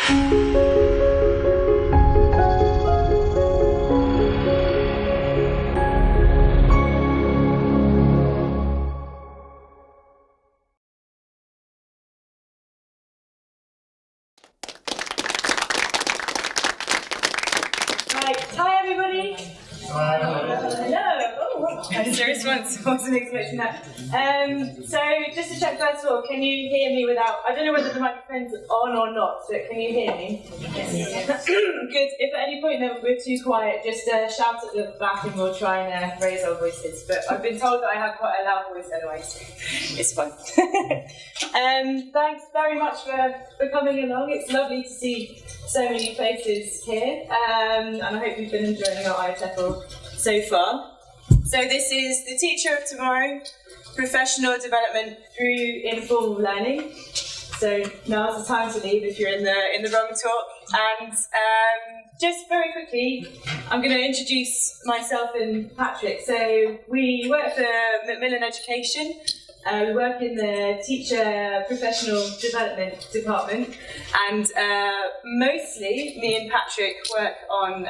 Hi everybody. Hi. Hello. Oh, wow. Serious ones. Wasn't expecting that. So just to check first of all, can you hear me without? I don't know whether the microphone's on or not, but can you hear me? Yes. Good. If at any point we're too quiet, just shout at the back and we'll try and raise our voices. But I've been told that I have quite a loud voice anyway, so it's fine. Thanks very much for coming along. It's lovely to see so many faces here, and I hope you've been enjoying our ITEFL so far. So this is the Teacher of Tomorrow, Professional Development through Informal Learning. So now's the time to leave if you're in the wrong talk. And just very quickly, I'm going to introduce myself and Patrick. So we work for Macmillan Education. We work in the Teacher Professional Development Department, and mostly me and Patrick work on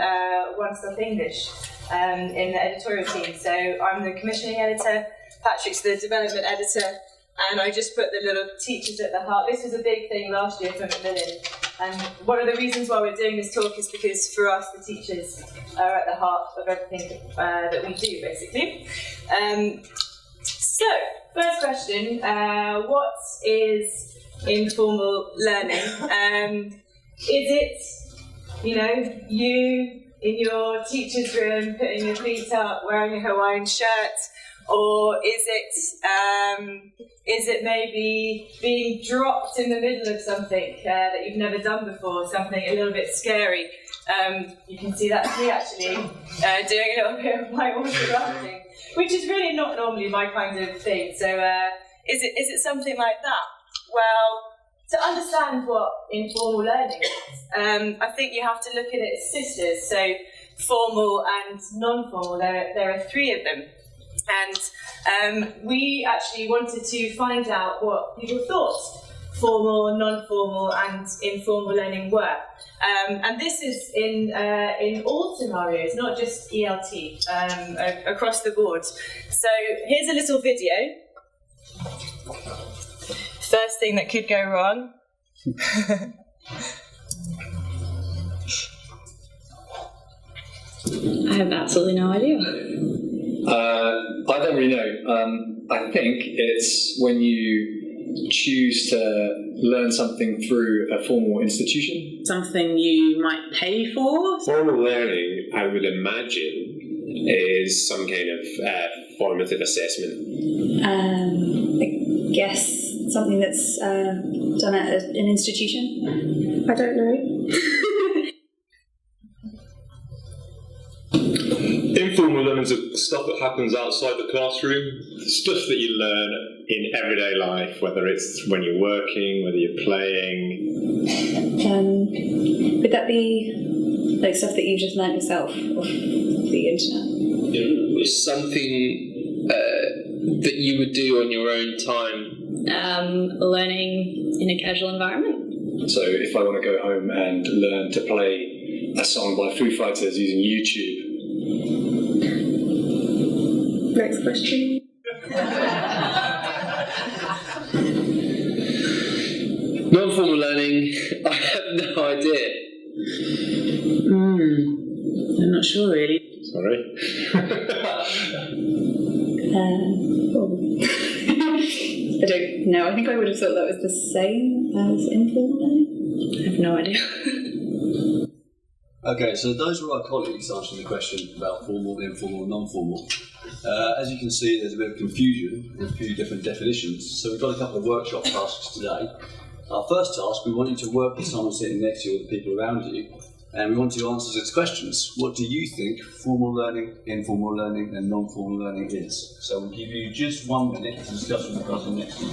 One Stop English in the editorial team. So I'm the commissioning editor, Patrick's the development editor, and I just put the little teachers at the heart. This was a big thing last year for Macmillan, and one of the reasons why we're doing this talk is because for us the teachers are at the heart of everything that we do, basically. So, first question, what is informal learning? Is it, you in your teacher's room putting your feet up, wearing a Hawaiian shirt, or is it maybe being dropped in the middle of something that you've never done before, something a little bit scary? You can see that's me actually doing a little bit of whitewater rafting, which is really not normally my kind of thing. So is it something like that? Well, to understand what informal learning is, I think you have to look at it as sisters. So formal and non-formal, there are three of them. And we actually wanted to find out what people thought formal, non-formal and informal learning were. And this is in all scenarios, not just ELT, across the board. So here's a little video. First thing that could go wrong. I have absolutely no idea. I don't really know. I think it's when you choose to learn something through a formal institution. Something you might pay for? Formal learning, I would imagine, is some kind of formative assessment. I guess something that's done at an institution. I don't know. Informal learning is stuff that happens outside the classroom. Stuff that you learn in everyday life, whether it's when you're working, whether you're playing. Would that be like stuff that you just learnt yourself off the internet? It's something that you would do on your own time. Learning in a casual environment. So if I want to go home and learn to play a song by Foo Fighters using YouTube. Next question. Non-formal learning, I have no idea. I'm not sure really. Sorry. I don't know. I think I would have thought that was the same as informal learning. I have no idea. Okay, so those were our colleagues answering the question about formal, informal, and non-formal. As you can see, there's a bit of confusion and a few different definitions. So we've got a couple of workshop tasks today. Our first task, we want you to work with someone sitting next to you or the people around you, and we want you to answer its questions. What do you think formal learning, informal learning, and non-formal learning is? So we'll give you just 1 minute to discuss with the person next to you.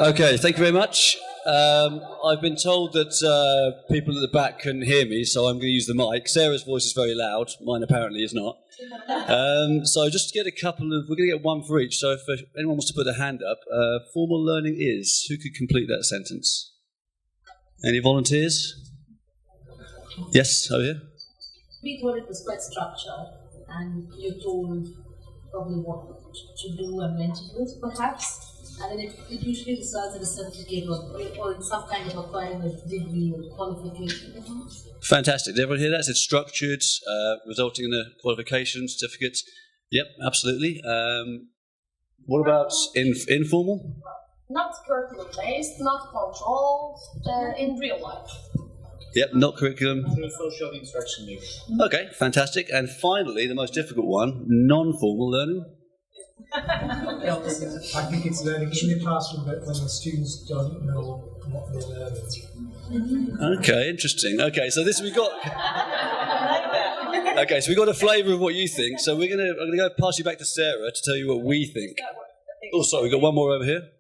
Okay, thank you very much. I've been told that people at the back couldn't hear me, so I'm going to use the mic. Sarah's voice is very loud. Mine apparently is not. So just to get we're going to get one for each. So if anyone wants to put their hand up, formal learning is. Who could complete that sentence? Any volunteers? Yes, over here. We thought it was quite structured, and you told probably what to do and when to do it, perhaps. And then it usually results in a certificate or in some kind of acquiring a degree or qualification. Fantastic. Did everyone hear that? It's structured, resulting in a qualification, certificate. Yep, absolutely. What about informal? Not curriculum-based, not controlled, in real life. Yep, not curriculum. Social instruction maybe. Okay, fantastic. And finally, the most difficult one, non-formal learning. I think it's learning in the classroom, but when the students don't know what they're learning. Okay, interesting. Okay, so this we got. Okay, so we got a flavour of what you think. So I'm gonna go pass you back to Sarah to tell you what we think. Oh, sorry, we got one more over here.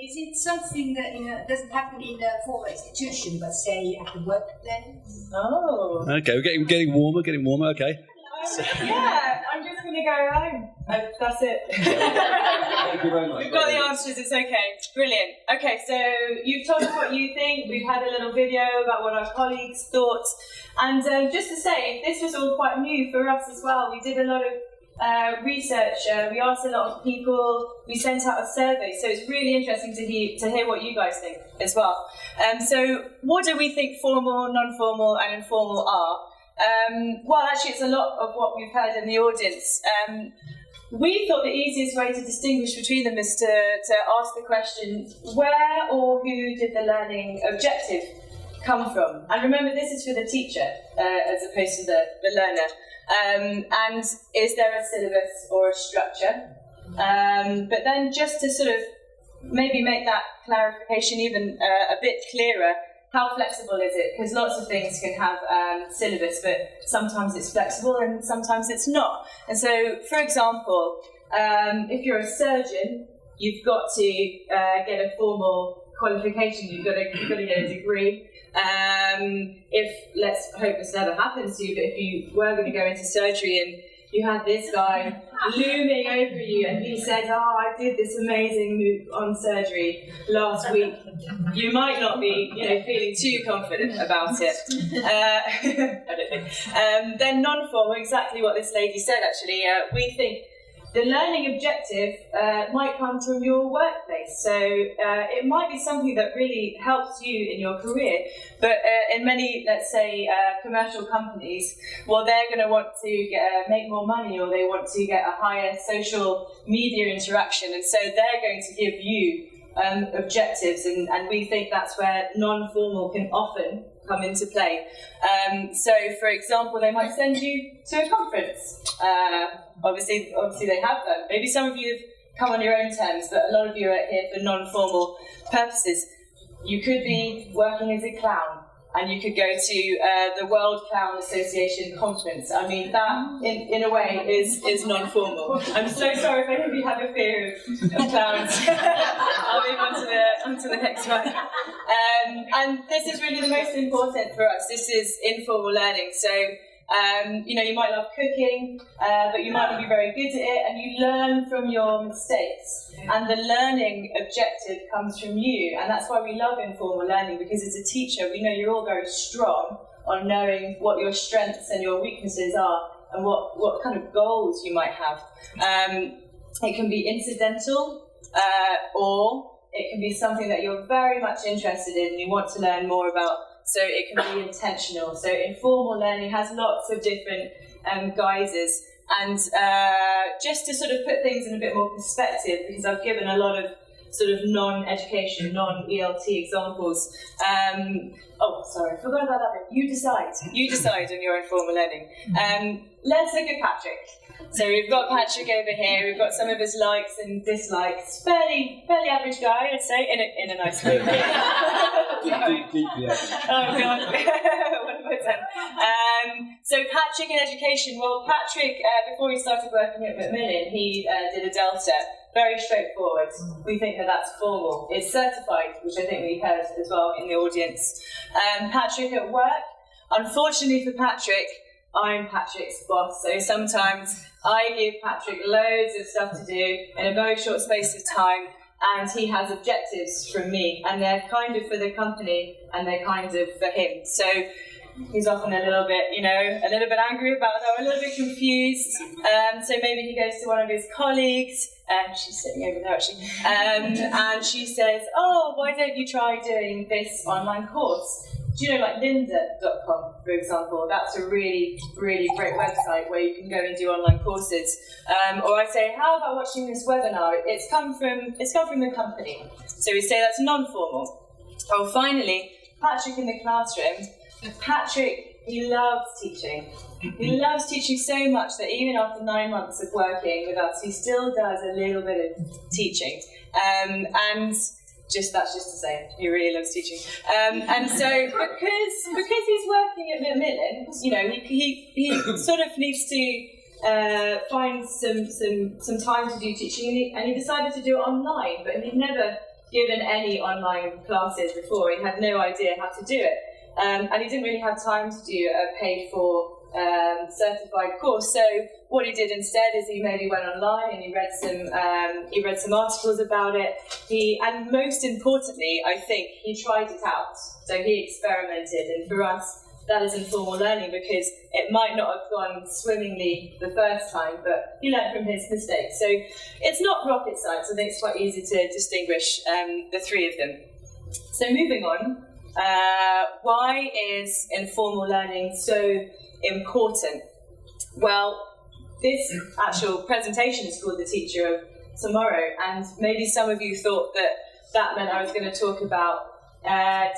Is it something that doesn't happen in a formal institution, but say at the work level? Oh. Okay, we're getting warmer. Okay. Yeah, I'm just going to go home. That's it. Thank you very much. We've got the answers, it's okay. Brilliant. Okay, so you've told us what you think. We've had a little video about what our colleagues thought. And just to say, this was all quite new for us as well. We did a lot of research. We asked a lot of people. We sent out a survey. So it's really interesting to hear what you guys think as well. So what do we think formal, non-formal and informal are? Well, actually, it's a lot of what we've heard in the audience. We thought the easiest way to distinguish between them is to ask the question, where or who did the learning objective come from? And remember, this is for the teacher as opposed to the learner. And is there a syllabus or a structure? But then just to sort of maybe make that clarification even a bit clearer, how flexible is it? Because lots of things can have syllabus, but sometimes it's flexible and sometimes it's not. And so, for example, if you're a surgeon, you've got to get a formal qualification. You've got to get a degree. Let's hope this never happens to you, but if you were going to go into surgery and you had this guy looming over you and he said, oh, I did this amazing move on surgery last week, you might not be feeling too confident about it. I don't think. Then non-formal, exactly what this lady said actually. We think the learning objective might come from your workplace, so it might be something that really helps you in your career. But in many, let's say, commercial companies, well, they're going to want to make more money, or they want to get a higher social media interaction, and so they're going to give you objectives, and we think that's where non-formal can often come into play. So, for example, they might send you to a conference. Obviously they have done. Maybe some of you have come on your own terms, but a lot of you are here for non-formal purposes. You could be working as a clown, and you could go to the World Clown Association conference. I mean, that, in a way, is non-formal. I'm so sorry if any of you have a fear of clowns. I'll move on to the next one. And this is really the most important for us. This is informal learning. So, you might love cooking, but you might not be very good at it, and you learn from your mistakes. And the learning objective comes from you, and that's why we love informal learning, because as a teacher, we know you're all very strong on knowing what your strengths and your weaknesses are, and what kind of goals you might have. It can be incidental, or it can be something that you're very much interested in and you want to learn more about. So it can be intentional. So informal learning has lots of different guises. And just to sort of put things in a bit more perspective, because I've given a lot of sort of non-education, non-ELT examples. Sorry, I forgot about that bit. You decide on your informal learning. Let's look at Patrick. So we've got Patrick over here. We've got some of his likes and dislikes. Fairly average guy, I'd say, in a nice way. Deeply average. Oh God, what have I done? So Patrick in education. Well, Patrick, before he started working at Macmillan, he did Adulterer, very straightforward. We think that that's formal. It's certified, which I think we heard as well in the audience. Patrick at work. Unfortunately for Patrick, I'm Patrick's boss, so sometimes I give Patrick loads of stuff to do in a very short space of time, and he has objectives from me, and they're kind of for the company and they're kind of for him. So he's often a little bit angry about that, a little bit confused. So maybe he goes to one of his colleagues, she's sitting over there actually, and she says, "Oh, why don't you try doing this online course?" Do you know, like lynda.com, for example? That's a really, really great website where you can go and do online courses. Or I say, how about watching this webinar? It's come from the company. So we say that's non-formal. Oh, finally, Patrick in the classroom. Patrick, he loves teaching. He loves teaching so much that even after 9 months of working with us, he still does a little bit of teaching. That's just to say, he really loves teaching. And so, because he's working at Macmillan, you know, he sort of needs to find some time to do teaching, and he decided to do it online. But he'd never given any online classes before. He had no idea how to do it, and he didn't really have time to do a paid-for certified course. So what he did instead is he maybe went online and he read some articles about it. And most importantly, I think he tried it out. So he experimented, and for us, that is informal learning, because it might not have gone swimmingly the first time, but he learned from his mistakes. So it's not rocket science. I think it's quite easy to distinguish the three of them. So moving on, why is informal learning so important? Well, this actual presentation is called The Teacher of Tomorrow, and maybe some of you thought that meant I was going to talk about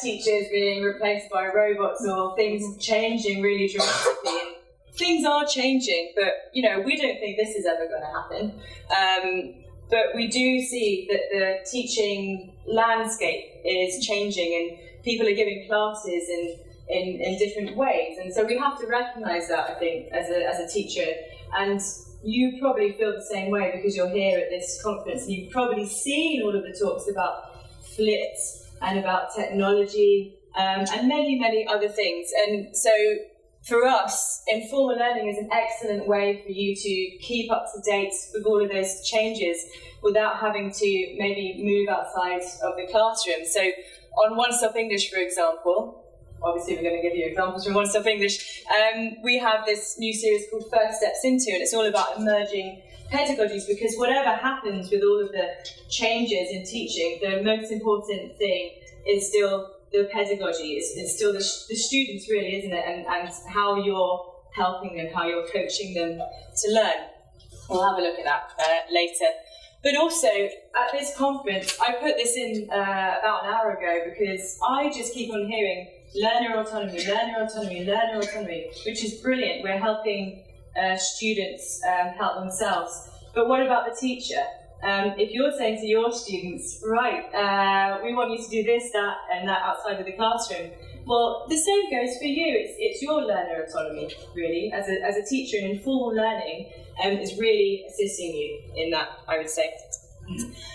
teachers being replaced by robots or things changing really dramatically. And things are changing, but you know, we don't think this is ever going to happen. But we do see that the teaching landscape is changing, and people are giving classes in different ways, and so we have to recognise that, I think, as a teacher. And you probably feel the same way because you're here at this conference, and you've probably seen all of the talks about flips and about technology and many, many other things. And so for us, informal learning is an excellent way for you to keep up to date with all of those changes without having to maybe move outside of the classroom. So on One Stop English, for example, obviously we're going to give you examples from One Stop English, we have this new series called First Steps Into, and it's all about emerging pedagogies, because whatever happens with all of the changes in teaching, the most important thing is still the pedagogy. It's still the students, really, isn't it? And how you're helping them, how you're coaching them to learn. We'll have a look at that later. But also, at this conference, I put this in about an hour ago because I just keep on hearing learner autonomy, learner autonomy, learner autonomy, which is brilliant. We're helping students help themselves. But what about the teacher? If you're saying to your students, right, we want you to do this, that, and that outside of the classroom, well, the same goes for you. It's your learner autonomy, really. As a teacher, and informal learning is really assisting you in that, I would say.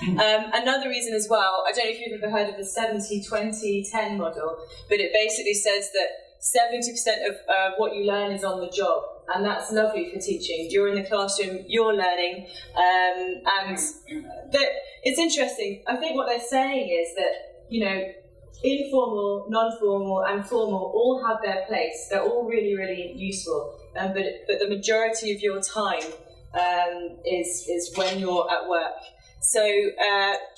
Another reason as well, I don't know if you've ever heard of the 70-20-10 model, but it basically says that 70% of what you learn is on the job, and that's lovely for teaching. You're in the classroom, you're learning, and it's interesting. I think what they're saying is that, you know, informal, non-formal, and formal all have their place. They're all really, really useful, but the majority of your time is when you're at work. So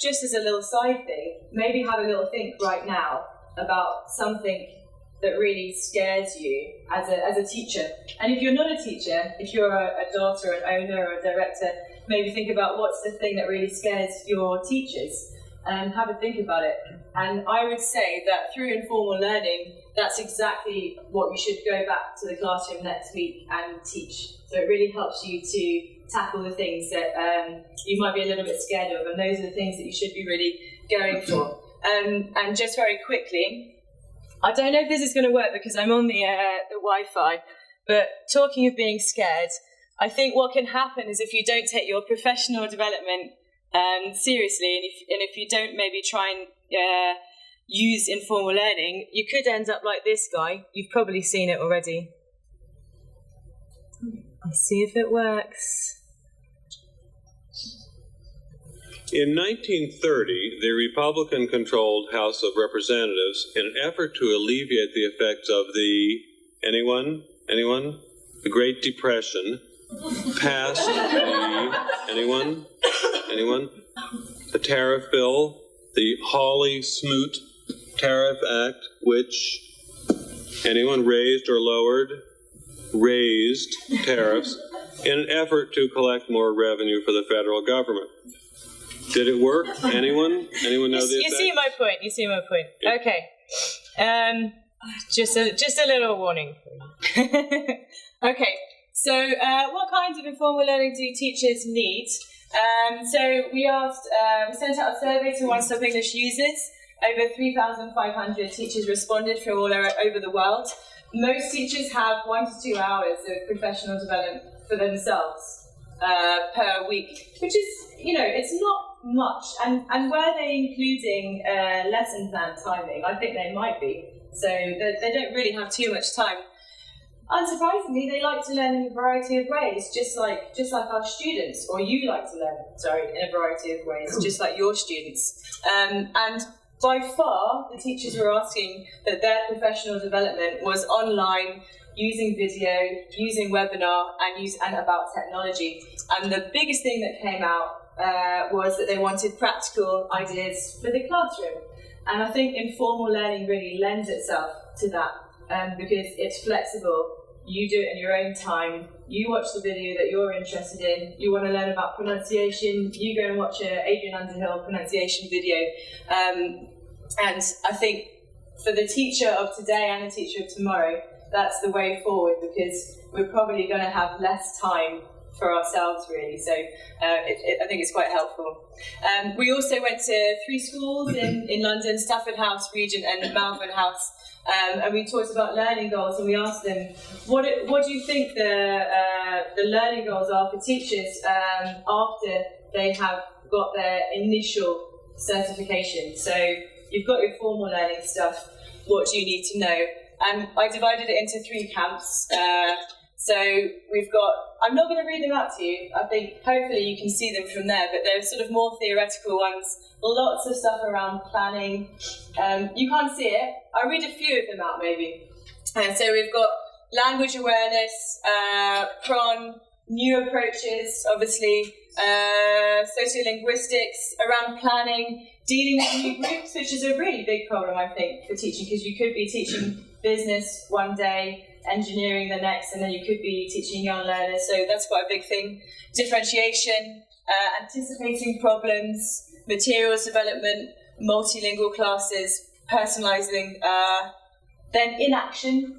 just as a little side thing, maybe have a little think right now about something that really scares you as a teacher. And if you're not a teacher, if you're a daughter, an owner, or a director, maybe think about what's the thing that really scares your teachers, and have a think about it. And I would say that through informal learning, that's exactly what you should go back to the classroom next week and teach. So it really helps you to tackle the things that you might be a little bit scared of, and those are the things that you should be really going for. And just very quickly, I don't know if this is going to work because I'm on the Wi-Fi, but talking of being scared, I think what can happen is if you don't take your professional development Seriously, and if you don't maybe try and use informal learning, you could end up like this guy. You've probably seen it already. Let's see if it works. In 1930, the Republican-controlled House of Representatives, in an effort to alleviate the effects of the the Great Depression, passed the tariff bill, the Hawley-Smoot Tariff Act, which raised or lowered raised tariffs in an effort to collect more revenue for the federal government. Did it work? Anyone know the effect? You see my point. Okay. Just a little warning. Okay. So, what kinds of informal learning do teachers need? So we sent out a survey to One Stop English users. Over 3,500 teachers responded from all over the world. Most teachers have 1 to 2 hours of professional development for themselves per week, which is, it's not much. And were they including lesson plan timing? I think they might be. So they don't really have too much time. Unsurprisingly, they like to learn in a variety of ways, just like our students, or you like to learn, in a variety of ways, just like your students. And by far, the teachers were asking that their professional development was online, using video, using webinar, and about technology. And the biggest thing that came out was that they wanted practical ideas for the classroom. And I think informal learning really lends itself to that because it's flexible. You do it in your own time. You watch the video that you're interested in. You want to learn about pronunciation, you go and watch an Adrian Underhill pronunciation video. And I think for the teacher of today and the teacher of tomorrow, that's the way forward, because we're probably going to have less time for ourselves, really. So I think it's quite helpful. We also went to 3 schools in London, Stafford House, Regent and Malvern House, and we talked about learning goals, and we asked them, what do you think the learning goals are for teachers after they have got their initial certification? So you've got your formal learning stuff, what do you need to know? And I divided it into 3 camps. So we've got, I'm not going to read them out to you, I think hopefully you can see them from there, but they're sort of more theoretical ones, lots of stuff around planning. You can't see it, I'll read a few of them out maybe. So we've got language awareness, PRON, new approaches, obviously, sociolinguistics, around planning, dealing with new groups, which is a really big problem, I think, for teaching, because you could be teaching business one day, engineering the next, and then you could be teaching young learners, so that's quite a big thing. Differentiation, anticipating problems, materials development, multilingual classes, personalising, then inaction.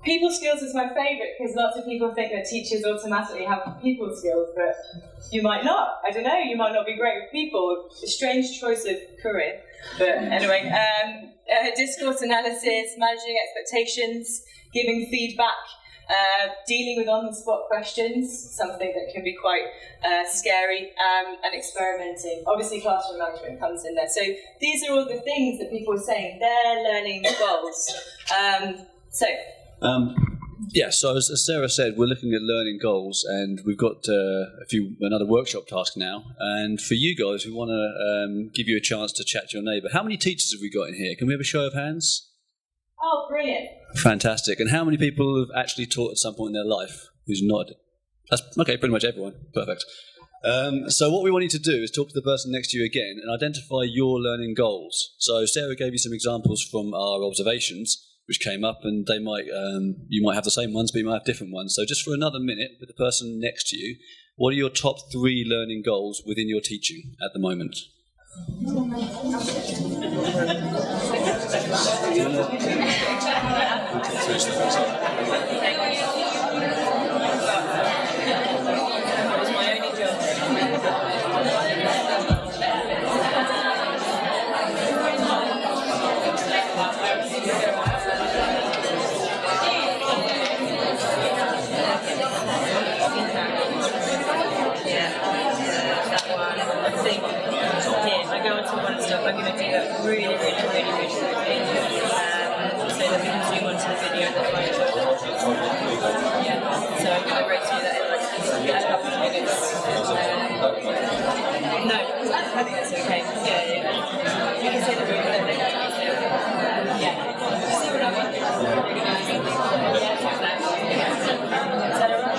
People skills is my favourite, because lots of people think that teachers automatically have people skills, but you might not. I don't know, you might not be great with people. A strange choice of career. But anyway, discourse analysis, managing expectations, giving feedback, dealing with on-the-spot questions, something that can be quite scary, and experimenting. Obviously, classroom management comes in there. So these are all the things that people are saying, they're learning goals. So as Sarah said, we're looking at learning goals, and we've got another workshop task now. And for you guys, we want to give you a chance to chat to your neighbour. How many teachers have we got in here? Can we have a show of hands? Oh, brilliant. Fantastic. And how many people have actually taught at some point in their life who's nodded? That's okay, pretty much everyone. Perfect. So what we want you to do is talk to the person next to you again and identify your learning goals. So Sarah gave you some examples from our observations, which came up, and they might you might have the same ones, but you might have different ones. So just for another minute with the person next to you, what are your top 3 learning goals within your teaching at the moment? I'm going to do that really quickly. So that we can zoom onto the video at the moment. Yeah, so I'm going to go through that in like a couple of minutes. No, I think that's okay. Yeah. You can say the room that they're going to be there. Yeah. See what I mean? Yeah, exactly. Is that alright?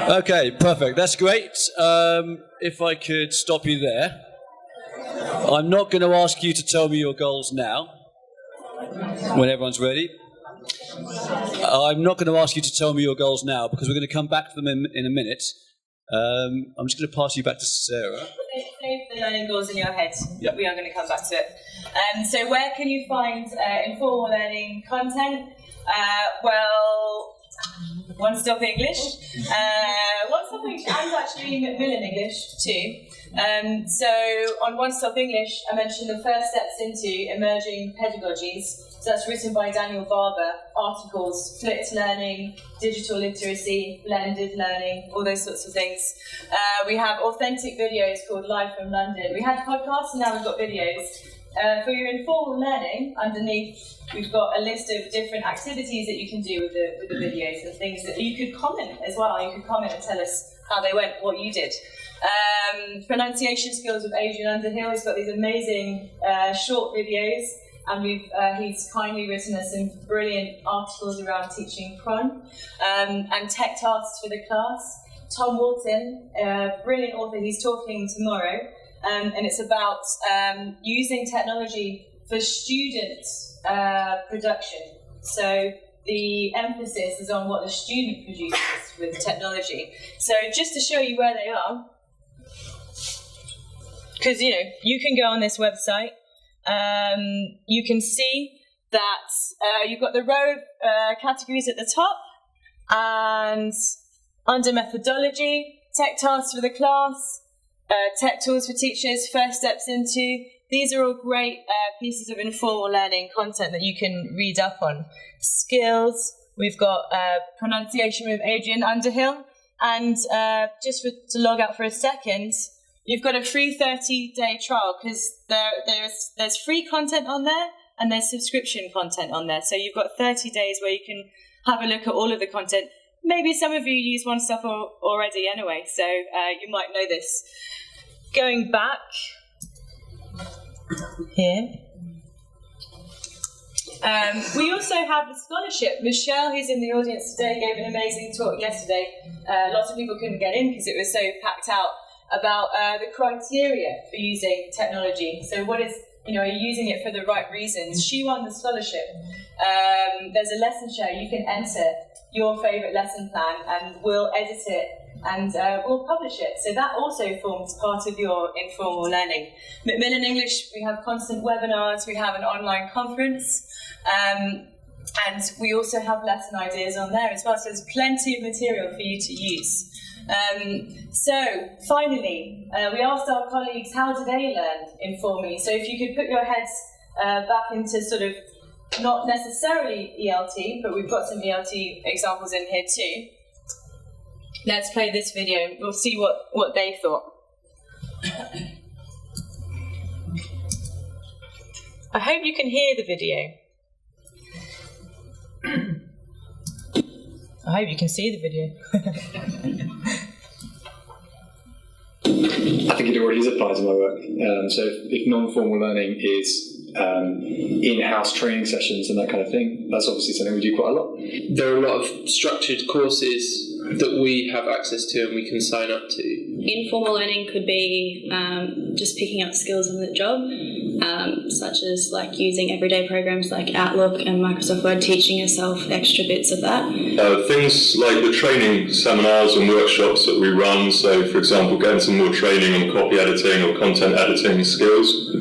Okay, perfect. That's great. If I could stop you there. I'm not going to ask you to tell me your goals now, when everyone's ready. I'm not going to ask you to tell me your goals now, because we're going to come back to them in a minute. I'm just going to pass you back to Sarah. Save the learning goals in your head. Yep. We are going to come back to it. So where can you find informal learning content? Well, One Stop English. One Stop English and actually McMillan English too. So on One Stop English, I mentioned the first steps into emerging pedagogies. So that's written by Daniel Barber, articles, flipped learning, digital literacy, blended learning, all those sorts of things. We have authentic videos called Live from London. We had podcasts and now we've got videos. For your informal learning, underneath we've got a list of different activities that you can do with the videos and things that you could comment as well. You could comment and tell us how they went, what you did. Pronunciation skills with Adrian Underhill. He's got these amazing short videos, and he's kindly written us some brilliant articles around teaching Pron, and tech tasks for the class. Tom Walton, brilliant author, he's talking tomorrow, and it's about using technology for student production. So the emphasis is on what the student produces with technology. So just to show you where they are, because you can go on this website, you can see that you've got the row categories at the top, and under methodology, tech tasks for the class, tech tools for teachers, first steps into. These are all great pieces of informal learning content that you can read up on. Skills, we've got pronunciation with Adrian Underhill, and just to log out for a second, you've got a free 30-day trial, because there's free content on there and there's subscription content on there. So you've got 30 days where you can have a look at all of the content. Maybe some of you use One Stop already anyway, so you might know this. Going back here. We also have a scholarship. Michelle, who's in the audience today, gave an amazing talk yesterday. Lots of people couldn't get in because it was so packed out, about the criteria for using technology. So what is, are you using it for the right reasons? She won the scholarship. There's a lesson share. You can enter your favourite lesson plan and we'll edit it and we'll publish it. So that also forms part of your informal learning. McMinn English, we have constant webinars, we have an online conference, and we also have lesson ideas on there as well. So there's plenty of material for you to use. So finally, we asked our colleagues, how do they learn informally? So if you could put your heads back into sort of, not necessarily ELT, but we've got some ELT examples in here too. Let's play this video. We'll see what they thought. I hope you can hear the video. I hope you can see the video. I think it already is applied to my work. So if non-formal learning is in-house training sessions and that kind of thing, that's obviously something we do quite a lot. There are a lot of structured courses that we have access to and we can sign up to. Informal learning could be just picking up skills on the job, such as like using everyday programs like Outlook and Microsoft Word, teaching yourself extra bits of that. Things like the training seminars and workshops that we run, so for example getting some more training on copy editing or content editing skills.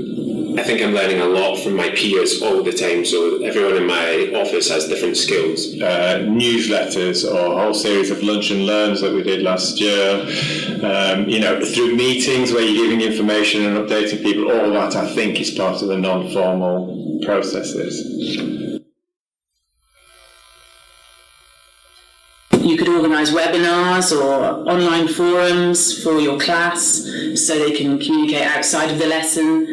I think I'm learning a lot from my peers all the time, so everyone in my office has different skills. Newsletters or a whole series of lunch and learns that we did last year, through meetings where you're giving information and updating people, all that I think is part of the non-formal processes. You could organise webinars or online forums for your class so they can communicate outside of the lesson.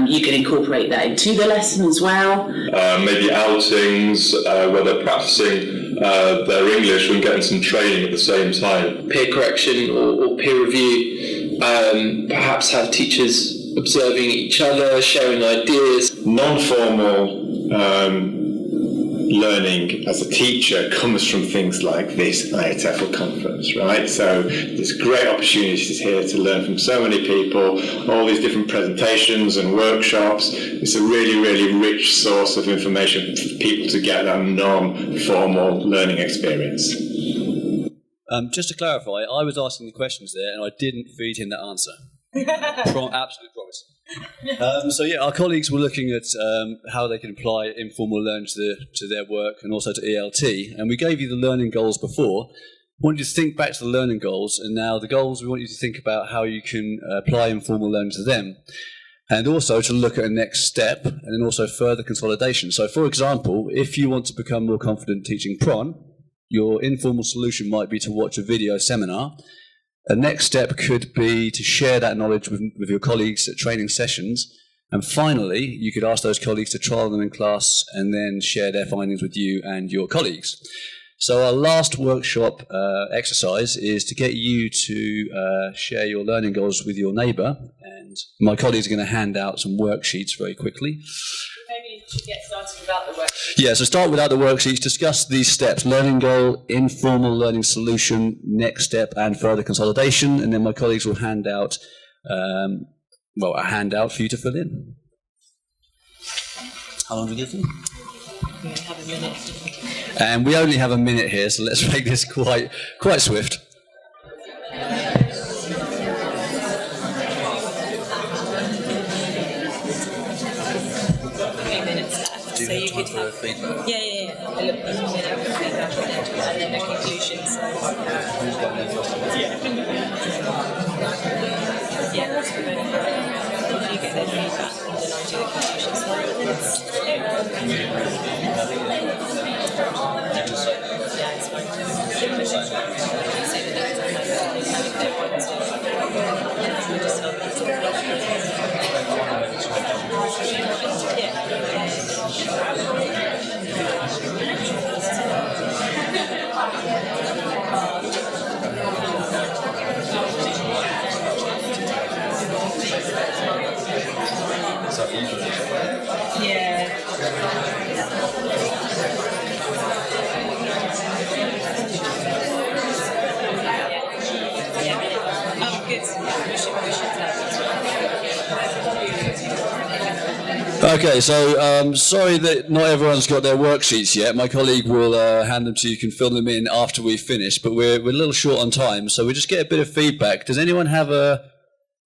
You can incorporate that into the lesson as well. Maybe outings where they're practicing their English and getting some training at the same time. Peer correction or peer review. Perhaps have teachers observing each other, sharing ideas. Non-formal learning as a teacher comes from things like this IATEFL conference, right? So there's great opportunities here to learn from so many people, all these different presentations and workshops. It's a really, really rich source of information for people to get that non-formal learning experience. Just to clarify, I was asking the questions there and I didn't feed him that answer. Absolute promise. So yeah, our colleagues were looking at how they can apply informal learning to their work and also to ELT, and we gave you the learning goals before. We want you to think back to the learning goals, and now the goals, we want you to think about how you can apply informal learning to them, and also to look at a next step, and then also further consolidation. So for example, if you want to become more confident teaching PRON, your informal solution might be to watch a video seminar. A next step could be to share that knowledge with your colleagues at training sessions. And finally, you could ask those colleagues to trial them in class and then share their findings with you and your colleagues. So our last workshop exercise is to get you to share your learning goals with your neighbour. And my colleagues are going to hand out some worksheets very quickly. Maybe you should get started without the worksheet. Yeah, so start without the worksheets, discuss these steps: learning goal, informal learning solution, next step, and further consolidation. And then my colleagues will hand out, a handout for you to fill in. How long do we give them? We have a minute. And we only have a minute here, so let's make this quite swift. So you could have feedback. Yeah. A little bit of feedback and then a conclusion. Yeah, that's good. If you get their feedback, then I'll do the conclusions. Yeah, it's fine. Okay, so sorry that not everyone's got their worksheets yet. My colleague will hand them to you. You can fill them in after we finish, but we're a little short on time, so we just get a bit of feedback. Does anyone have a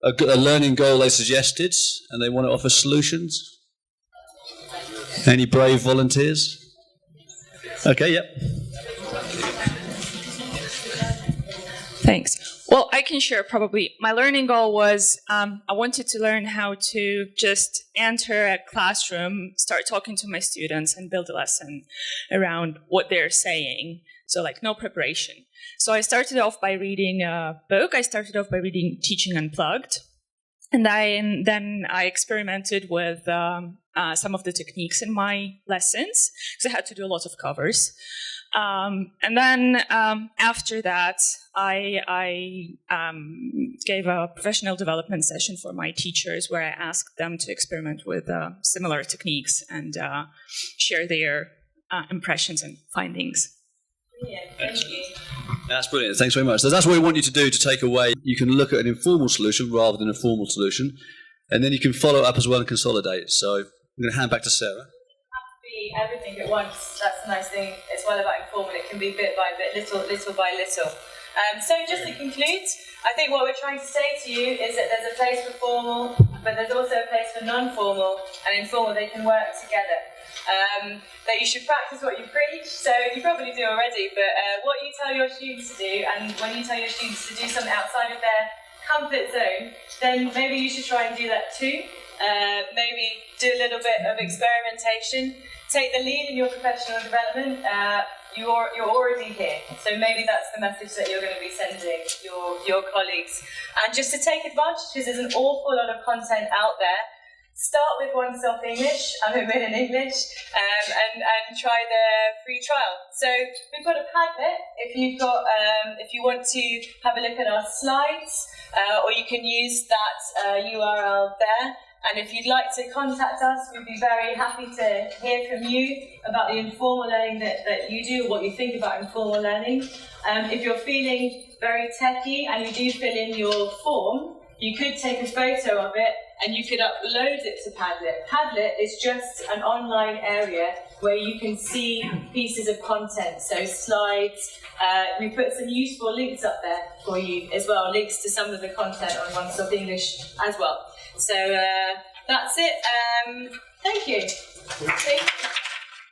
learning goal they suggested and they want to offer solutions? Any brave volunteers? Okay, yep. Thanks. Well, I can share probably. My learning goal was I wanted to learn how to just enter a classroom, start talking to my students and build a lesson around what they're saying. So like no preparation. So I started off by reading a book. I started off by reading Teaching Unplugged. And then I experimented with some of the techniques in my lessons because I had to do a lot of covers. And then after that, I gave a professional development session for my teachers where I asked them to experiment with similar techniques and share their impressions and findings. Yeah, thank you. That's brilliant. Thanks very much. So that's what we want you to do to take away. You can look at an informal solution rather than a formal solution, and then you can follow up as well and consolidate. So I'm going to hand back to Sarah. Be everything at once. That's the nice thing as well about informal. It can be bit by bit, little by little. So just to conclude, I think what we're trying to say to you is that there's a place for formal, but there's also a place for non-formal and informal. They can work together. That you should practice what you preach. So you probably do already, but what you tell your students to do, and when you tell your students to do something outside of their comfort zone, then maybe you should try and do that too. Maybe do a little bit of experimentation. Take the lead in your professional development. you're already here. So maybe that's the message that you're going to be sending your colleagues. And just to take advantage, because there's an awful lot of content out there, start with One Stop English, I'm McMinn English, and try the free trial. So we've got a Padlet if you want to have a look at our slides, or you can use that URL there. And if you'd like to contact us, we'd be very happy to hear from you about the informal learning that you do, what you think about informal learning. If you're feeling very techy and you do fill in your form, you could take a photo of it and you could upload it to Padlet. Padlet is just an online area where you can see pieces of content, so slides. We put some useful links up there for you as well, links to some of the content on One Stop English as well. So that's it. Thank you.